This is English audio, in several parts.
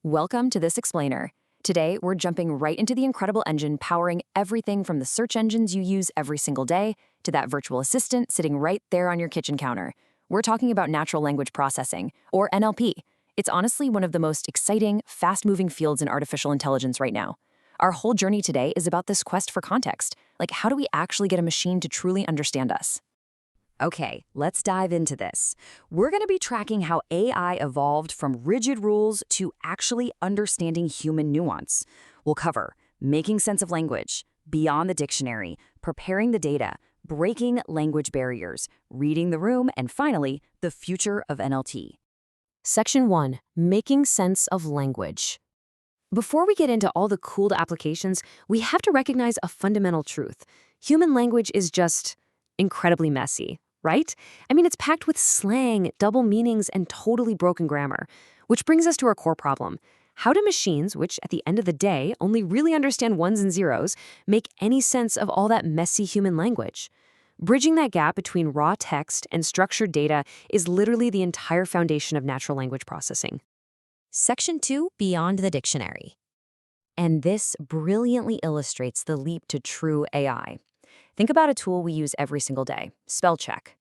Welcome to This Explainer. Today, we're jumping right into the incredible engine powering everything from the search engines you use every single day to that virtual assistant sitting right there on your kitchen counter. We're talking about natural language processing, or NLP. It's honestly one of the most exciting, fast-moving fields in artificial intelligence right now. Our whole journey today is about this quest for context. Like, how do we actually get a machine to truly understand us? Okay, let's dive into this. We're going to be tracking how AI evolved from rigid rules to actually understanding human nuance. We'll cover making sense of language, beyond the dictionary, preparing the data, breaking language barriers, reading the room, and finally, the future of NLP. Section 1. Making sense of language. Before we get into all the cool applications, we have to recognize a fundamental truth. Human language is just incredibly messy, right? I mean, it's packed with slang, double meanings, and totally broken grammar. Which brings us to our core problem. How do machines, which at the end of the day only really understand ones and zeros, make any sense of all that messy human language? Bridging that gap between raw text and structured data is literally the entire foundation of natural language processing. Section 2, Beyond the Dictionary. And this brilliantly illustrates the leap to true AI. Think about a tool we use every single day, spell check.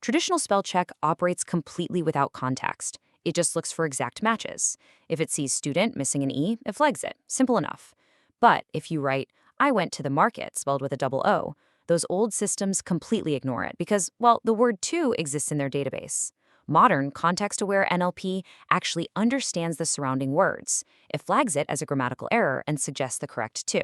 Traditional spell check operates completely without context. It just looks for exact matches. If it sees student missing an E, it flags it. Simple enough. But if you write, I went to the market, spelled with a double O, those old systems completely ignore it because, well, the word to exists in their database. Modern, context-aware NLP actually understands the surrounding words. It flags it as a grammatical error and suggests the correct to.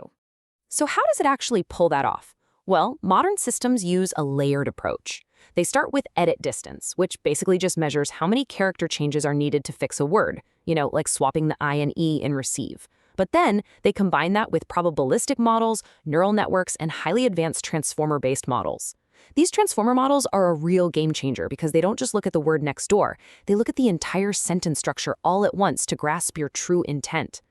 So how does it actually pull that off? Well, modern systems use a layered approach. They start with edit distance, which basically just measures how many character changes are needed to fix a word, like swapping the I and E in receive. But then they combine that with probabilistic models, neural networks, and highly advanced transformer-based models. These transformer models are a real game changer because they don't just look at the word next door, they look at the entire sentence structure all at once to grasp your true intent.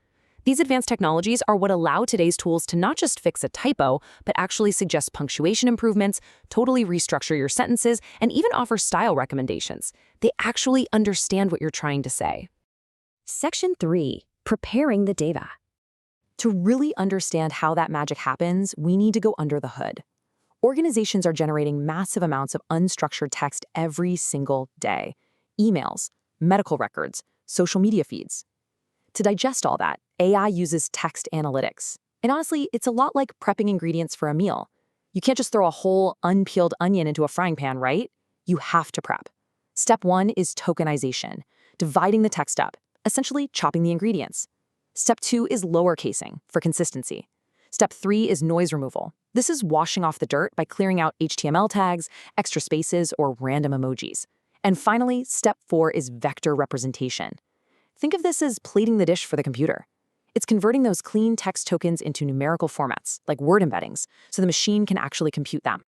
These advanced technologies are what allow today's tools to not just fix a typo, but actually suggest punctuation improvements, totally restructure your sentences, and even offer style recommendations. They actually understand what you're trying to say. Section 3. Preparing the data. To really understand how that magic happens, we need to go under the hood. Organizations are generating massive amounts of unstructured text every single day. Emails, medical records, social media feeds. To digest all that, AI uses text analytics. And honestly, it's a lot like prepping ingredients for a meal. You can't just throw a whole unpeeled onion into a frying pan, right? You have to prep. Step 1 is tokenization, dividing the text up, essentially chopping the ingredients. Step 2 is lower casing for consistency. Step 3 is noise removal. This is washing off the dirt by clearing out HTML tags, extra spaces, or random emojis. And finally, step 4 is vector representation. Think of this as plating the dish for the computer. It's converting those clean text tokens into numerical formats, like word embeddings, so the machine can actually compute them.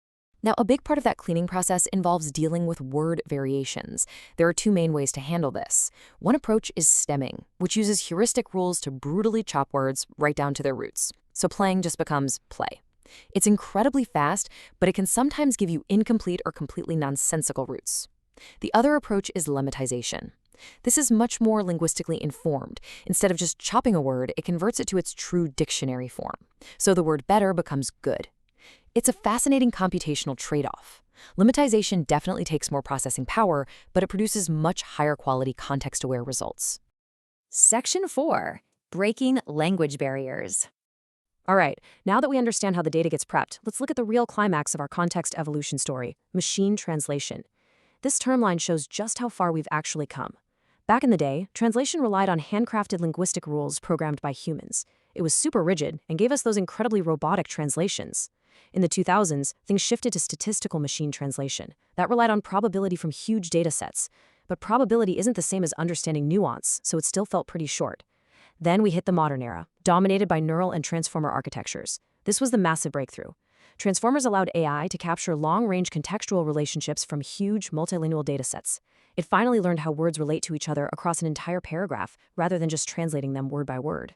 Now, a big part of that cleaning process involves dealing with word variations. There are two main ways to handle this. One approach is stemming, which uses heuristic rules to brutally chop words right down to their roots. So playing just becomes play. It's incredibly fast, but it can sometimes give you incomplete or completely nonsensical roots. The other approach is lemmatization. This is much more linguistically informed. Instead of just chopping a word, it converts it to its true dictionary form. So the word better becomes good. It's a fascinating computational trade-off. Lemmatization definitely takes more processing power, but it produces much higher quality context-aware results. Section 4. Breaking language barriers. All right, now that we understand how the data gets prepped, let's look at the real climax of our context evolution story, machine translation. This term line shows just how far we've actually come. Back in the day, translation relied on handcrafted linguistic rules programmed by humans. It was super rigid and gave us those incredibly robotic translations. In the 2000s, things shifted to statistical machine translation. That relied on probability from huge data sets. But probability isn't the same as understanding nuance, so it still felt pretty short. Then we hit the modern era, dominated by neural and transformer architectures. This was the massive breakthrough. Transformers allowed AI to capture long-range contextual relationships from huge multilingual datasets. It finally learned how words relate to each other across an entire paragraph, rather than just translating them word by word.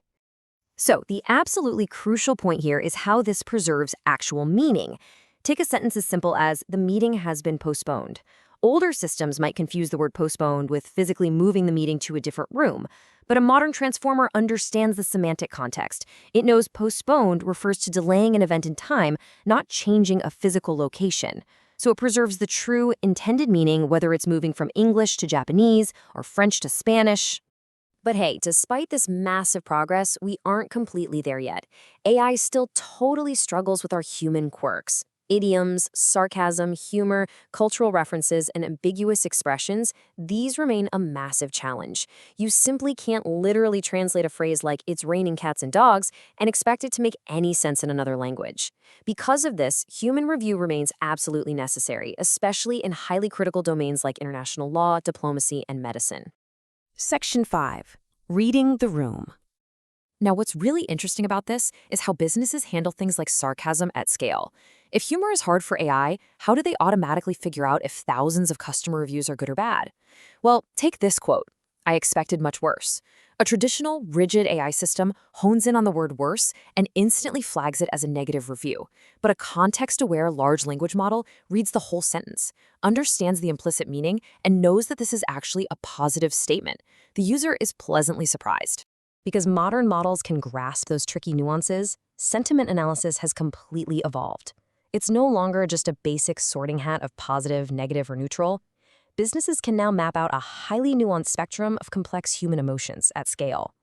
So, the absolutely crucial point here is how this preserves actual meaning. Take a sentence as simple as, the meeting has been postponed. Older systems might confuse the word postponed with physically moving the meeting to a different room, But a modern transformer understands the semantic context. It knows postponed refers to delaying an event in time, not changing a physical location. So it preserves the true intended meaning, whether it's moving from English to Japanese or French to Spanish. But hey, despite this massive progress, we aren't completely there yet. AI still totally struggles with our human quirks. Idioms, sarcasm, humor, cultural references, and ambiguous expressions, these remain a massive challenge. You simply can't literally translate a phrase like, "it's raining cats and dogs," and expect it to make any sense in another language. Because of this, human review remains absolutely necessary, especially in highly critical domains like international law, diplomacy, and medicine. Section 5. Reading the room. Now, what's really interesting about this is how businesses handle things like sarcasm at scale. If humor is hard for AI, how do they automatically figure out if thousands of customer reviews are good or bad? Well, take this quote. "I expected much worse." A traditional, rigid AI system hones in on the word worse and instantly flags it as a negative review. But a context-aware large language model reads the whole sentence, understands the implicit meaning, and knows that this is actually a positive statement. The user is pleasantly surprised. Because modern models can grasp those tricky nuances, sentiment analysis has completely evolved. It's no longer just a basic sorting hat of positive, negative, or neutral. Businesses can now map out a highly nuanced spectrum of complex human emotions at scale.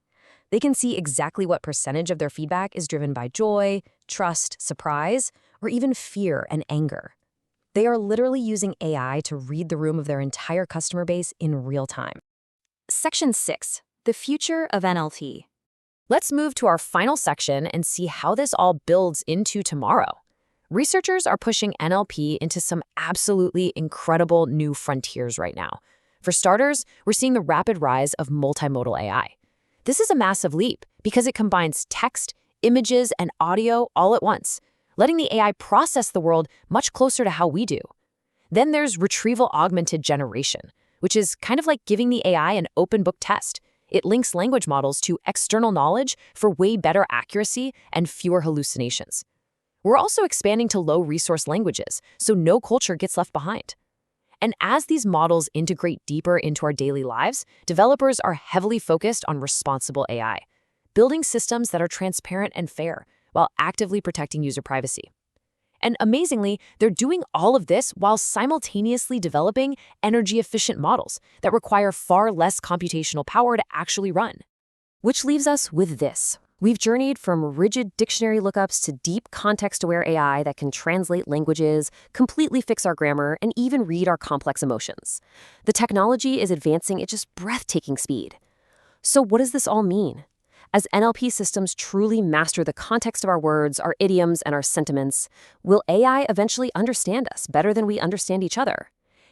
They can see exactly what percentage of their feedback is driven by joy, trust, surprise, or even fear and anger. They are literally using AI to read the room of their entire customer base in real time. Section 6. The future of NLP. Let's move to our final section and see how this all builds into tomorrow. Researchers are pushing NLP into some absolutely incredible new frontiers right now. For starters, we're seeing the rapid rise of multimodal AI. This is a massive leap because it combines text, images, and audio all at once, letting the AI process the world much closer to how we do. Then there's retrieval augmented generation, which is kind of like giving the AI an open book test. It links language models to external knowledge for way better accuracy and fewer hallucinations. We're also expanding to low-resource languages, so no culture gets left behind. And as these models integrate deeper into our daily lives, developers are heavily focused on responsible AI, building systems that are transparent and fair while actively protecting user privacy. And amazingly, they're doing all of this while simultaneously developing energy-efficient models that require far less computational power to actually run. Which leaves us with this. We've journeyed from rigid dictionary lookups to deep context-aware AI that can translate languages, completely fix our grammar, and even read our complex emotions. The technology is advancing at just breathtaking speed. So what does this all mean? As NLP systems truly master the context of our words, our idioms, and our sentiments, will AI eventually understand us better than we understand each other?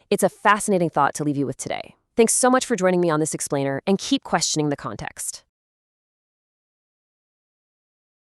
It's a fascinating thought to leave you with today. Thanks so much for joining me on this explainer, and keep questioning the context.